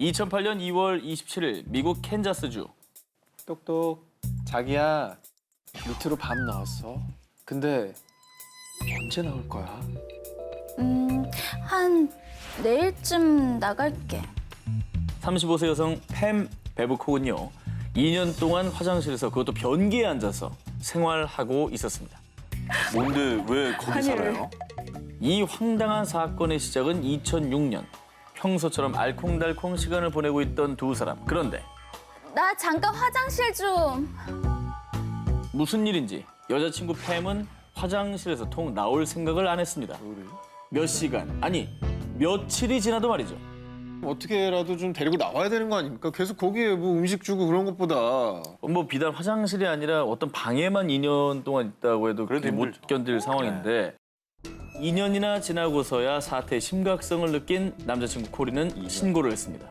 2008년 2월 27일 미국 캔자스주. 똑똑. 자기야, 루트로 밥 나왔어. 근데 언제 나올 거야? 한 내일쯤 나갈게. 35세 여성 팸 베브콕은요. 2년 동안 화장실에서 그것도 변기에 앉아서 생활하고 있었습니다. 뭔데 왜 거기 살아요? 이 황당한 사건의 시작은 2006년. 평소처럼 알콩달콩 시간을 보내고 있던 두 사람. 그런데 나 잠깐 화장실 좀. 무슨 일인지 여자친구 팸은 화장실에서 통 나올 생각을 안 했습니다. 몇 시간, 아니 며칠이 지나도 말이죠. 어떻게라도 좀 데리고 나와야 되는 거 아닙니까? 계속 거기에 뭐 음식 주고 그런 것보다. 뭐 비단 화장실이 아니라 어떤 방에만 2년 동안 있다고 해도 그래도 못 힘들죠. 견딜 상황인데 2년이나 지나고서야 사태의 심각성을 느낀 남자친구 코리는 신고를 했습니다.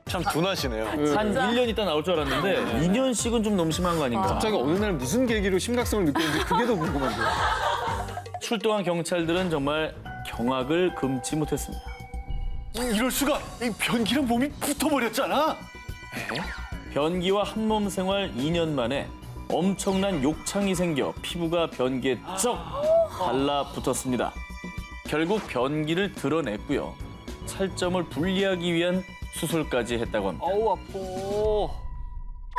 참 둔하시네요. 한 1년 있다 나올 줄 알았는데 2년씩은 좀 너무 심한 거 아닌가. 갑자기 어느 날 무슨 계기로 심각성을 느꼈는지 그게 더 궁금한데요. 출동한 경찰들은 정말 경악을 금치 못했습니다. 이럴 수가! 이 변기랑 몸이 붙어버렸잖아. 변기와 한몸 생활 2년 만에 엄청난 욕창이 생겨 피부가 변기에 쩍 달라붙었습니다. 결국 변기를 드러냈고요. 살점을 분리하기 위한 수술까지 했다고 합니다. 어우 아파.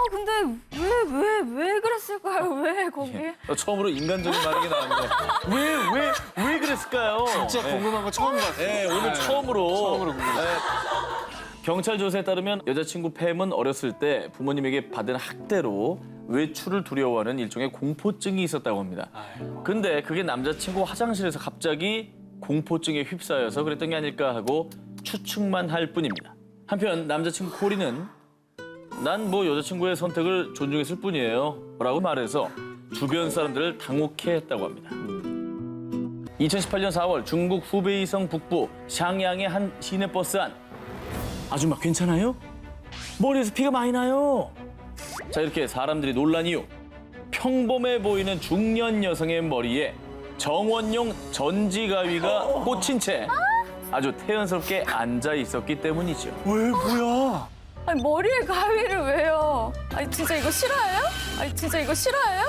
근데 왜 그랬을까요? 왜 거기? 처음으로 인간적인 반응이 나왔는데 왜 그랬을까요? 진짜 궁금한 거 처음 봤어요. 네, 오늘 처음으로 궁금해요. 경찰 조사에 따르면 여자친구 팸은 어렸을 때 부모님에게 받은 학대로 외출을 두려워하는 일종의 공포증이 있었다고 합니다. 근데 그게 남자친구 화장실에서 갑자기 공포증에 휩싸여서 그랬던 게 아닐까 하고 추측만 할 뿐입니다. 한편 남자친구 코리는 난 뭐 여자친구의 선택을 존중했을 뿐이에요 라고 말해서 주변 사람들을 당혹해 했다고 합니다. 2018년 4월 중국 후베이성 북부 샹양의 한 시내버스 안. 아줌마 괜찮아요? 머리에서 피가 많이 나요. 자, 이렇게 사람들이 놀란 이유. 평범해 보이는 중년 여성의 머리에 정원용 전지가위가 꽂힌 채 아주 태연스럽게 앉아 있었기 때문이죠. 왜 뭐야? 아니 머리에 가위를 왜요? 아니 진짜 이거 싫어해요? 아니 진짜 이거 싫어해요?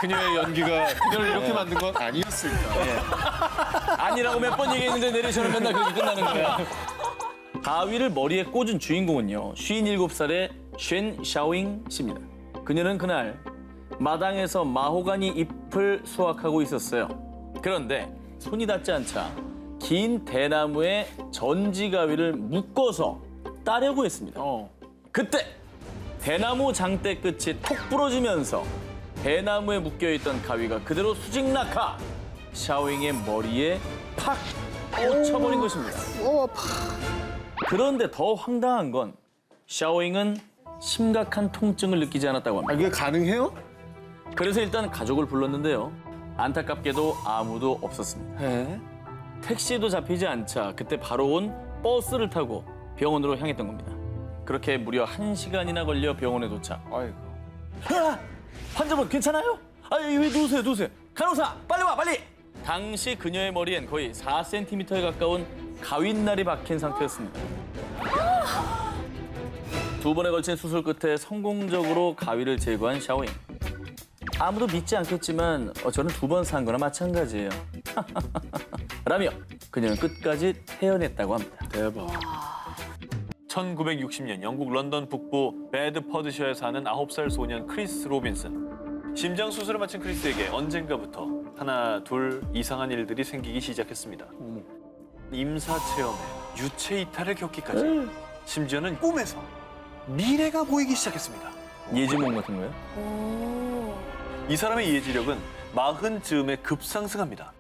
그녀의 연기가 그녀를 이렇게 만든 건 아니었을까. 아니라고 몇 번 얘기했는데 내리셔는 맨날 그렇게 끝나는 거야. 가위를 머리에 꽂은 주인공은요. 57살의 쉔 샤오잉 씨입니다. 그녀는 그날 마당에서 마호가니 잎을 수확하고 있었어요. 그런데 손이 닿지 않자 긴 대나무에 전지가위를 묶어서 따려고 했습니다. 그때 대나무 장대 끝이 톡 부러지면서 대나무에 묶여있던 가위가 그대로 수직 낙하. 샤오잉의 머리에 팍 꽂혀버린 것입니다. 그런데 더 황당한 건 샤오잉은 심각한 통증을 느끼지 않았다고 합니다. 아, 그게 가능해요? 그래서 일단 가족을 불렀는데요. 안타깝게도 아무도 없었습니다. 네. 택시도 잡히지 않자 그때 바로 온 버스를 타고 병원으로 향했던 겁니다. 그렇게 무려 1시간이나 걸려 병원에 도착. 아이고. 환자분 괜찮아요? 왜 누우세요. 간호사 빨리 와 빨리. 당시 그녀의 머리엔 거의 4cm에 가까운 가윗날이 박힌 상태였습니다. 두 번에 걸친 수술 끝에 성공적으로 가위를 제거한 샤오잉. 아무도 믿지 않겠지만 저는 2번 산 거나 마찬가지예요. 라며 그녀는 끝까지 태어냈다고 합니다. 대박. 1960년 영국 런던 북부 배드퍼드셔에 사는 9살 소년 크리스 로빈슨. 심장 수술을 마친 크리스에게 언젠가부터 하나 둘 이상한 일들이 생기기 시작했습니다. 임사 체험에 유체 이탈을 겪기까지. 심지어는 꿈에서 미래가 보이기 시작했습니다. 예지몽 같은 거예요? 이 사람의 예지력은 40즈음에 급상승합니다.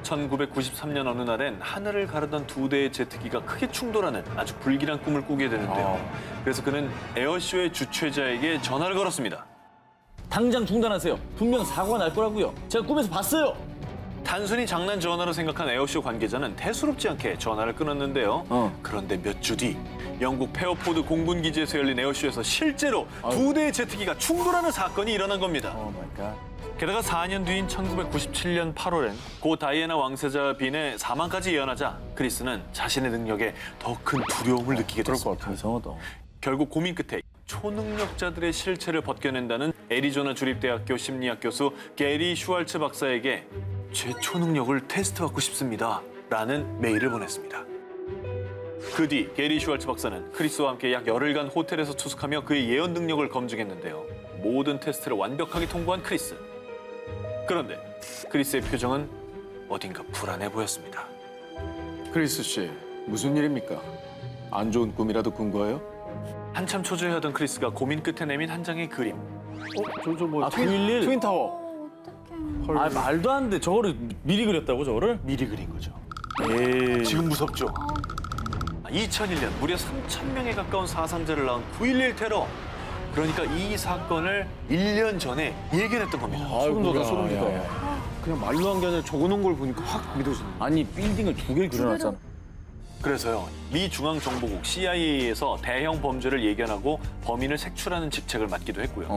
1993년 어느 날엔 하늘을 가르던 2대의 제트기가 크게 충돌하는 아주 불길한 꿈을 꾸게 되는데요. 그래서 그는 에어쇼의 주최자에게 전화를 걸었습니다. 당장 중단하세요. 분명 사고가 날 거라고요. 제가 꿈에서 봤어요. 단순히 장난 전화로 생각한 에어쇼 관계자는 대수롭지 않게 전화를 끊었는데요. 그런데 몇 주 뒤 영국 페어포드 공군기지에서 열린 에어쇼에서 실제로 2대의 제트기가 충돌하는 사건이 일어난 겁니다. 오 마이 갓. 게다가 4년 뒤인 1997년 8월엔 고 다이애나 왕세자 빈의 사망까지 예언하자 크리스는 자신의 능력에 더 큰 두려움을 느끼게 됐습니다. 이상하다. 결국 고민 끝에 초능력자들의 실체를 벗겨낸다는 애리조나 주립대학교 심리학 교수 게리 슈왈츠 박사에게 제 초능력을 테스트받고 싶습니다. 라는 메일을 보냈습니다. 그 뒤 게리 슈왈츠 박사는 크리스와 함께 약 열흘간 호텔에서 투숙하며 그의 예언 능력을 검증했는데요. 모든 테스트를 완벽하게 통과한 크리스. 그런데 크리스의 표정은 어딘가 불안해 보였습니다. 크리스 씨, 무슨 일입니까? 안 좋은 꿈이라도 꾼 거예요? 한참 초조해하던 크리스가 고민 끝에 내민 한 장의 그림. 뭐 아, 911? 트윈타워. 어떡해. 아, 말도 안 돼. 저거를 미리 그렸다고, 저거를? 미리 그린 거죠. 에이. 지금 무섭죠? 2001년 무려 3,000명에 가까운 사상자를 낳은 9.11 테러. 그러니까 이 사건을 1년 전에 예견했던 겁니다. 소름 돋아, 소름 야, 돋아. 야. 그냥 말로 한 게 아니라 적어놓은 걸 보니까 확 믿어지네. 아니, 빌딩을 두 개를 그려놨잖아. 그래서요, 미 중앙정보국 CIA에서 대형 범죄를 예견하고 범인을 색출하는 직책을 맡기도 했고요.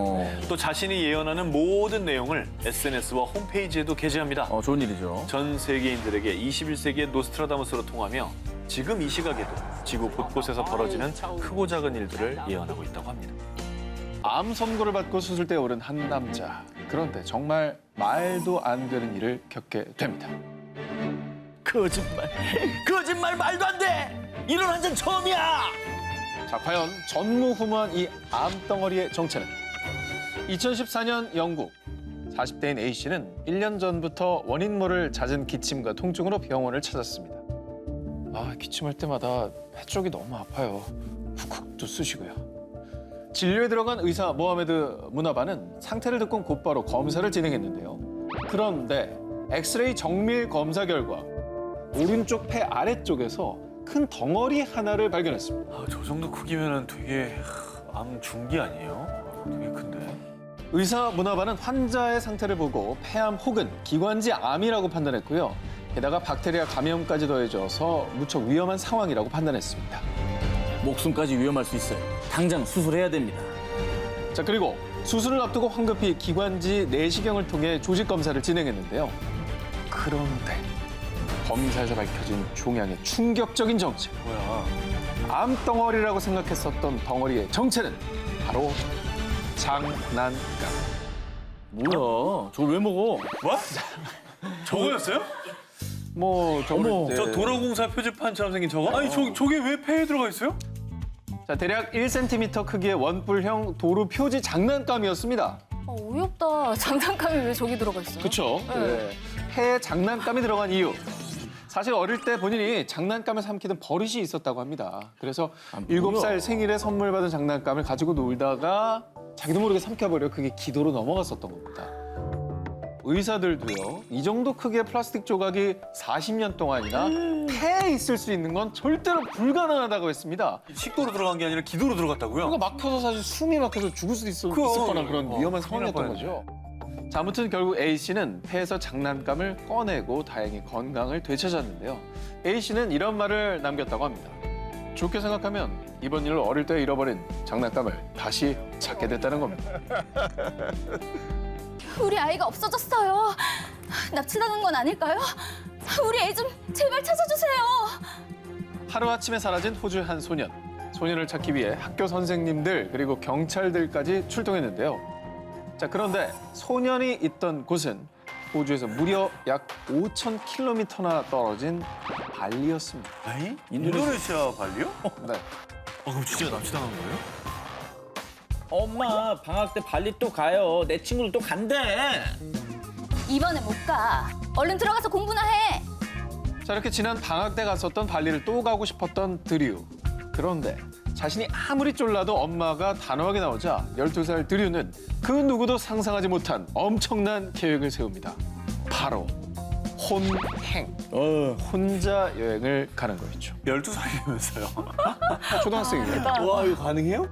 또 자신이 예언하는 모든 내용을 SNS와 홈페이지에도 게재합니다. 좋은 일이죠. 전 세계인들에게 21세기의 노스트라다무스로 통하며 지금 이 시각에도 지구 곳곳에서 벌어지는 크고 작은 일들을 예언하고 있다고 합니다. 암 선고를 받고 수술대에 오른 한 남자. 그런데 정말 말도 안 되는 일을 겪게 됩니다. 거짓말 말도 안 돼! 이런 한 잔 처음이야! 자, 과연 전무후무한 이 암덩어리의 정체는? 2014년 영국. 40대인 A씨는 1년 전부터 원인 모를 잦은 기침과 통증으로 병원을 찾았습니다. 아, 기침할 때마다 폐 쪽이 너무 아파요. 훅훅도 쑤시고요. 진료에 들어간 의사 모하메드 무나바는 상태를 듣고 곧바로 검사를 진행했는데요. 그런데 엑스레이 정밀 검사 결과 오른쪽 폐 아래쪽에서 큰 덩어리 하나를 발견했습니다. 저 정도 크기면 되게 암 중기 아니에요? 되게 큰데. 의사 무나바는 환자의 상태를 보고 폐암 혹은 기관지 암이라고 판단했고요. 게다가 박테리아 감염까지 더해져서 무척 위험한 상황이라고 판단했습니다. 목숨까지 위험할 수 있어요. 당장 수술해야 됩니다. 자, 그리고 수술을 앞두고 황급히 기관지 내시경을 통해 조직 검사를 진행했는데요. 그런데 검사에서 밝혀진 종양의 충격적인 정체. 뭐야? 암덩어리라고 생각했었던 덩어리의 정체는 바로 장난감. 뭐야? 저걸 왜 먹어? 뭐? 저거였어요? 뭐 어머, 저 도로공사 표지판처럼 생긴 저거? 아니 저게 왜 폐에 들어가 있어요? 자, 대략 1cm 크기의 원뿔형 도루 표지 장난감이었습니다. 어이없다. 장난감이 왜 저기 들어가 있어요? 그렇죠. 네. 폐에 장난감이 들어간 이유. 사실 어릴 때 본인이 장난감을 삼키던 버릇이 있었다고 합니다. 그래서 7살 생일에 선물 받은 장난감을 가지고 놀다가 자기도 모르게 삼켜버려 그게 기도로 넘어갔었던 겁니다. 의사들도요. 이 정도 크기의 플라스틱 조각이 40년 동안이나 폐에 있을 수 있는 건 절대로 불가능하다고 했습니다. 식도로 들어간 게 아니라 기도로 들어갔다고요? 그러니까 막혀서 사실 숨이 막혀서 죽을 수도 있을 뻔한 그런 위험한 상황이었던 거죠. 자, 아무튼 결국 A씨는 폐에서 장난감을 꺼내고 다행히 건강을 되찾았는데요. A씨는 이런 말을 남겼다고 합니다. 좋게 생각하면 이번 일을 어릴 때 잃어버린 장난감을 다시 찾게 됐다는 겁니다. 우리 아이가 없어졌어요. 납치당한 건 아닐까요? 우리 애 좀 제발 찾아주세요. 하루아침에 사라진 호주의 한 소년. 소년을 찾기 위해 학교 선생님들 그리고 경찰들까지 출동했는데요. 자, 그런데 소년이 있던 곳은 호주에서 무려 약 5,000km나 떨어진 발리였습니다. 에이? 인도네시아 발리요? 네. 그럼 진짜 납치당한 거예요? 엄마, 방학 때 발리 또 가요. 내 친구들 또 간대. 이번엔 못 가. 얼른 들어가서 공부나 해. 자, 이렇게 지난 방학 때 갔었던 발리를 또 가고 싶었던 드류. 그런데 자신이 아무리 쫄라도 엄마가 단호하게 나오자 12살 드류는 그 누구도 상상하지 못한 엄청난 계획을 세웁니다. 바로 혼행. 혼자 여행을 가는 거였죠. 12살이면서요. 초등학생이에요. 와, 이거 가능해요?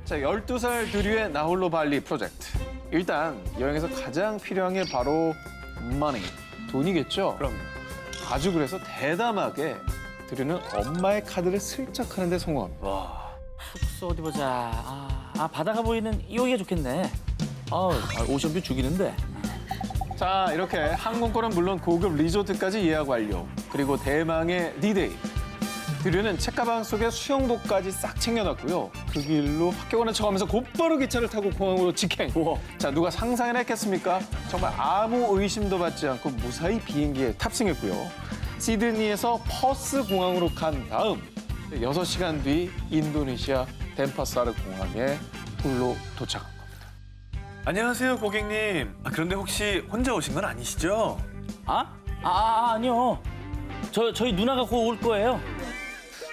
자, 12살 드류의 나홀로 발리 프로젝트. 일단 여행에서 가장 필요한 게 바로 money, 돈이겠죠? 그럼요. 아주 그래서 대담하게 드류는 엄마의 카드를 슬쩍 하는 데 성공합니다. 와. 숙소 어디 보자. 바다가 보이는 여기가 좋겠네. 오션뷰 죽이는데. 자, 이렇게 항공권은 물론 고급 리조트까지 예약 완료. 그리고 대망의 D-Day. 드류는 책가방 속에 수영복까지 싹 챙겨놨고요. 그 길로 학교 가는 척하면서 곧바로 기차를 타고 공항으로 직행. 자, 누가 상상이나 했겠습니까? 정말 아무 의심도 받지 않고 무사히 비행기에 탑승했고요. 시드니에서 퍼스 공항으로 간 다음 6시간 뒤 인도네시아 덴파사르 공항에 홀로 도착한 겁니다. 안녕하세요, 고객님. 그런데 혹시 혼자 오신 건 아니시죠? 아니요. 저희 누나가 곧 올 거예요.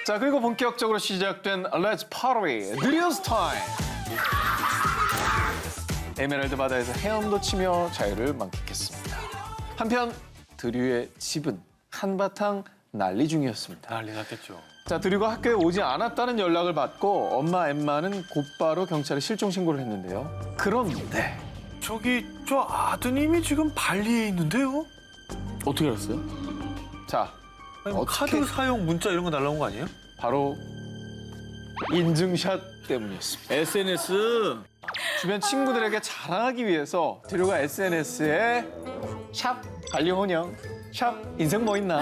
자, 그리고 본격적으로 시작된 Let's Party, 드리우스 타임. 에메랄드 바다에서 헤엄도 치며 자유를 만끽했습니다. 한편 드류의 집은 한바탕 난리 중이었습니다. 난리 났겠죠. 자, 드류가 학교에 오지 않았다는 연락을 받고 엄마 엠마는 곧바로 경찰에 실종 신고를 했는데요. 그런데 저 아드님이 지금 발리에 있는데요? 어떻게 알았어요? 자, 아니, 뭐 어떻게 카드 사용 문자 이런 거 날라온 거 아니에요? 바로 인증샷 때문이었습니다. SNS. 주변 친구들에게 자랑하기 위해서 드류가 SNS에 샵 발리 혼영, 샵 인생 뭐 있나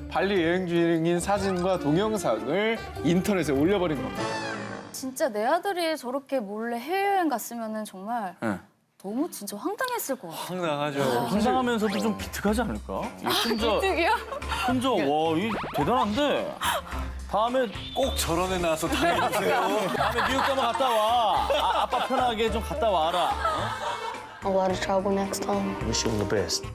발리 여행 중인 사진과 동영상을 인터넷에 올려버린 겁니다. 진짜 내 아들이 저렇게 몰래 해외여행 갔으면 정말 네. 너무 진짜 황당했을 것 같아. 황당하죠. 황당하면서도 좀 비특하지 않을까? 이게 득이야? 혼자 이 대단한데. 다음에 꼭 저런 애 나와서 당해주세요. 다음에 뉴욕 가면 갔다 와. 아빠 편하게 좀 갔다 와라. A lot of trouble next time. Wish you all the best.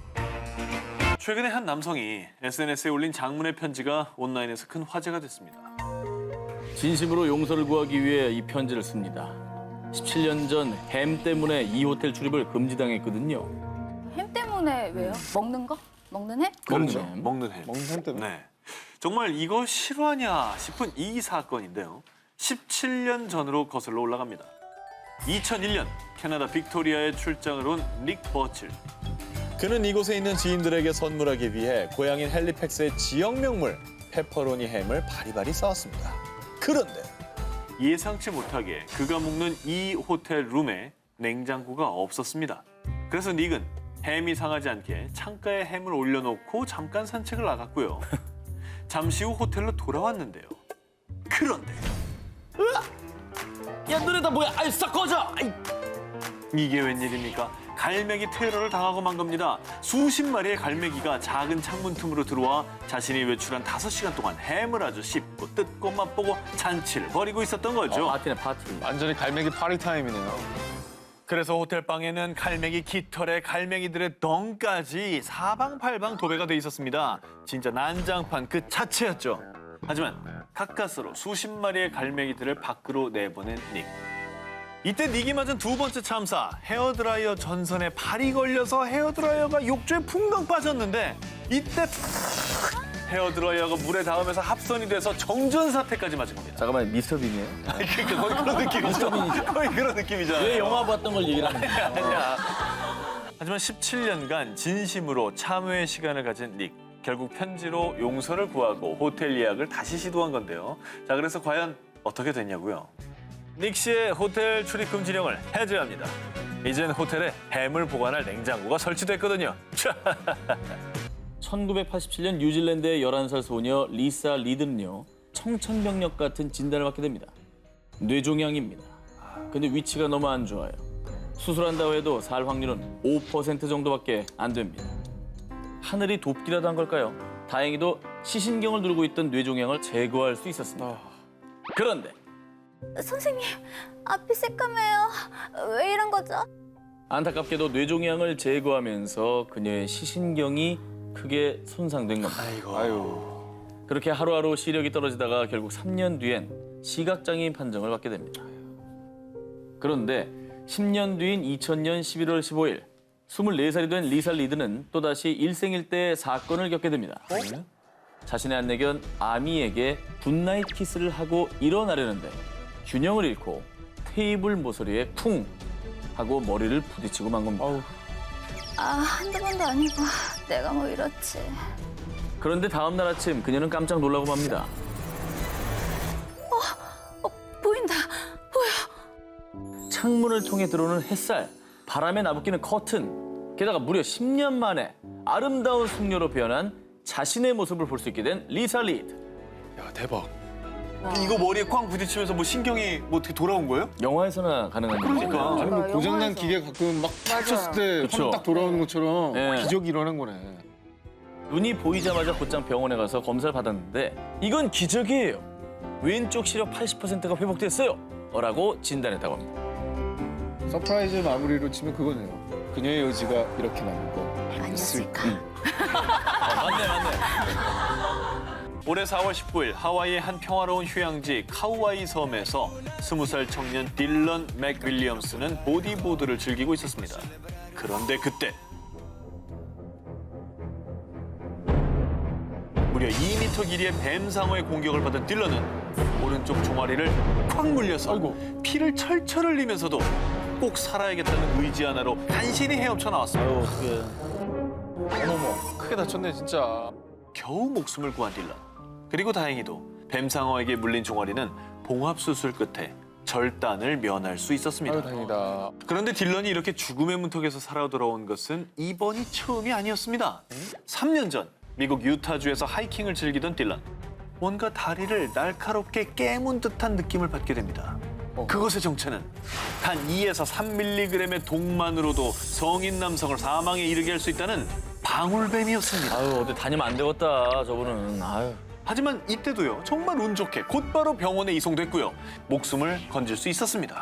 최근에 한 남성이 SNS에 올린 장문의 편지가 온라인에서 큰 화제가 됐습니다. 진심으로 용서를 구하기 위해 이 편지를 씁니다. 17년 전 햄 때문에 이 호텔 출입을 금지당했거든요. 햄 때문에 왜요? 먹는 거? 먹는 햄? 그렇죠. 먹는 햄. 먹는 햄. 먹는 햄 때문에. 네. 정말 이거 실화냐 싶은 이 사건인데요. 17년 전으로 거슬러 올라갑니다. 2001년 캐나다 빅토리아에 출장을 온 닉 버칠. 그는 이곳에 있는 지인들에게 선물하기 위해 고향인 헬리팩스의 지역 명물 페퍼로니 햄을 바리바리 싸왔습니다. 그런데 예상치 못하게 그가 묵는 이 호텔 룸에 냉장고가 없었습니다. 그래서 닉은 햄이 상하지 않게 창가에 햄을 올려놓고 잠깐 산책을 나갔고요. 잠시 후 호텔로 돌아왔는데요. 그런데 야 너네 다 뭐야? 아이 싹 꺼져! 아이. 이게 웬일입니까? 갈매기 테러를 당하고 만 겁니다. 수십 마리의 갈매기가 작은 창문 틈으로 들어와 자신이 외출한 5시간 동안 햄을 아주 씹고 뜯고 맛보고 잔치를 벌이고 있었던 거죠. 파티네 파티. 완전히 갈매기 파리 타임이네요. 그래서 호텔 방에는 갈매기 깃털에 갈매기들의 덩까지 사방팔방 도배가 돼 있었습니다. 진짜 난장판 그 자체였죠. 하지만 가까스로 수십 마리의 갈매기들을 밖으로 내보낸 닉. 이때 닉이 맞은 두 번째 참사, 헤어드라이어 전선에 발이 걸려서 헤어드라이어가 욕조에 풍덩 빠졌는데 이때 헤어드라이어가 물에 닿으면서 합선이 돼서 정전 사태까지 맞은 겁니다. 잠깐만 미스터 빈이에요? 그러니까 거의 그런 느낌이죠. 거의 그런 느낌이잖아요. 왜 영화 봤던 걸 얘기를 하는 거야? 아니야. 하지만 17년간 진심으로 참회의 시간을 가진 닉. 결국 편지로 용서를 구하고 호텔 예약을 다시 시도한 건데요. 자, 그래서 과연 어떻게 됐냐고요? 닉 씨의 호텔 출입금 지령을 해제합니다. 이젠 호텔에 햄을 보관할 냉장고가 설치됐거든요. 1987년 뉴질랜드의 11살 소녀 리사 리드는요. 청천벽력 같은 진단을 받게 됩니다. 뇌종양입니다. 근데 위치가 너무 안 좋아요. 수술한다고 해도 살 확률은 5% 정도밖에 안 됩니다. 하늘이 돕기라도 한 걸까요? 다행히도 시신경을 누르고 있던 뇌종양을 제거할 수 있었습니다. 그런데 선생님, 앞이 새까매요. 왜 이런 거죠? 안타깝게도 뇌종양을 제거하면서 그녀의 시신경이 크게 손상된 겁니다. 아유. 그렇게 하루하루 시력이 떨어지다가 결국 3년 뒤엔 시각장애인 판정을 받게 됩니다. 그런데 10년 뒤인 2000년 11월 15일 24살이 된 리사 리드는 또다시 일생일대의 사건을 겪게 됩니다. 자신의 안내견 아미에게 굿나잇 키스를 하고 일어나려는데 균형을 잃고 테이블 모서리에 쿵 하고 머리를 부딪히고 만 겁니다. 한두 번도 아니고 내가 뭐 이렇지. 그런데 다음 날 아침 그녀는 깜짝 놀라고 맙니다. 보인다. 보여. 창문을 통해 들어오는 햇살, 바람에 나부끼는 커튼, 게다가 무려 10년 만에 아름다운 숙녀로 변한 자신의 모습을 볼 수 있게 된 리사 리드. 야, 대박. 이거 머리에 꽝 부딪히면서 뭐 신경이 뭐 어떻게 돌아온 거예요? 영화에서나 가능한 일이죠. 그러니까. 아니, 뭐 고장난 영화에서. 기계 가끔 막 탁쳤을 때 그쵸. 딱 돌아오는 것처럼 예. 기적이 일어난 거네. 눈이 보이자마자 곧장 병원에 가서 검사를 받았는데 이건 기적이에요. 왼쪽 시력 80%가 회복됐어요. 라고 진단했다고 합니다. 서프라이즈 마무리로 치면 그거네요. 그녀의 의지가 이렇게 남은 거 아니었을까? 맞네. 올해 4월 19일 하와이의 한 평화로운 휴양지 카우아이 섬에서 20살 청년 딜런 맥윌리엄스는 보디보드를 즐기고 있었습니다. 그런데 그때 무려 2m 길이의 뱀상어의 공격을 받은 딜런은 오른쪽 종아리를 콱 물려서 피를 철철 흘리면서도 꼭 살아야겠다는 의지 하나로 간신히 헤엄쳐 나왔습니다. 아유, 어떻게. 어머머. 크게 다쳤네 진짜. 겨우 목숨을 구한 딜런. 그리고 다행히도 뱀상어에게 물린 종아리는 봉합수술 끝에 절단을 면할 수 있었습니다. 아유 다행이다. 그런데 딜런이 이렇게 죽음의 문턱에서 살아 돌아온 것은 이번이 처음이 아니었습니다. 3년 전 미국 유타주에서 하이킹을 즐기던 딜런. 뭔가 다리를 날카롭게 깨문 듯한 느낌을 받게 됩니다. 그것의 정체는 단 2에서 3mg의 독만으로도 성인 남성을 사망에 이르게 할 수 있다는 방울뱀이었습니다. 아유, 어디 다니면 안 되겠다, 저분은. 아유. 하지만 이때도요, 정말 운 좋게 곧바로 병원에 이송됐고요. 목숨을 건질 수 있었습니다.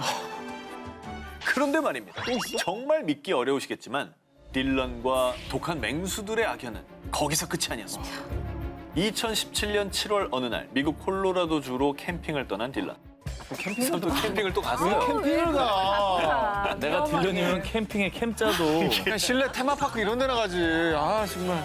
그런데 말입니다. 정말 믿기 어려우시겠지만 딜런과 독한 맹수들의 악연은 거기서 끝이 아니었습니다. 2017년 7월 어느 날 미국 콜로라도주로 캠핑을 떠난 딜런. 캠핑을 또 갔어요. 캠핑을 가. 내가 딜런이면 캠핑에 캠짜도. 그냥 실내 테마파크 이런 데나 가지. 아 정말.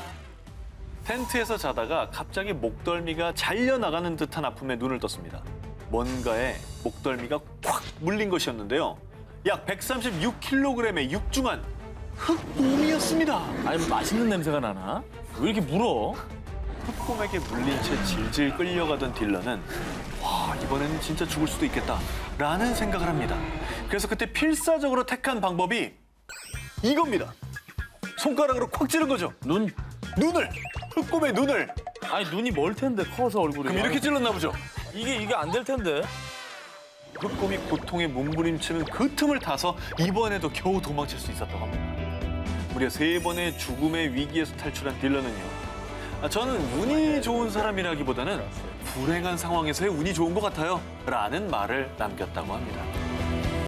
텐트에서 자다가 갑자기 목덜미가 잘려나가는 듯한 아픔에 눈을 떴습니다. 뭔가에 목덜미가 콱 물린 것이었는데요. 약 136kg의 육중한 흑곰이었습니다. 아니, 맛있는 냄새가 나나? 왜 이렇게 물어? 흑곰에게 물린 채 질질 끌려가던 딜런은 와, 이번에는 진짜 죽을 수도 있겠다라는 생각을 합니다. 그래서 그때 필사적으로 택한 방법이 이겁니다. 손가락으로 콱 찌른 거죠. 눈을! 흑곰의 눈을! 아니, 눈이 멀 텐데, 커서 얼굴이. 그럼 이렇게 찔렀나 보죠. 이게 안 될 텐데. 흑곰이 고통에 몸부림치는 그 틈을 타서 이번에도 겨우 도망칠 수 있었다고 합니다. 무려 3번의 죽음의 위기에서 탈출한 딜런은요. 저는 운이 좋은 사람이라기보다는 불행한 상황에서의 운이 좋은 것 같아요. 라는 말을 남겼다고 합니다.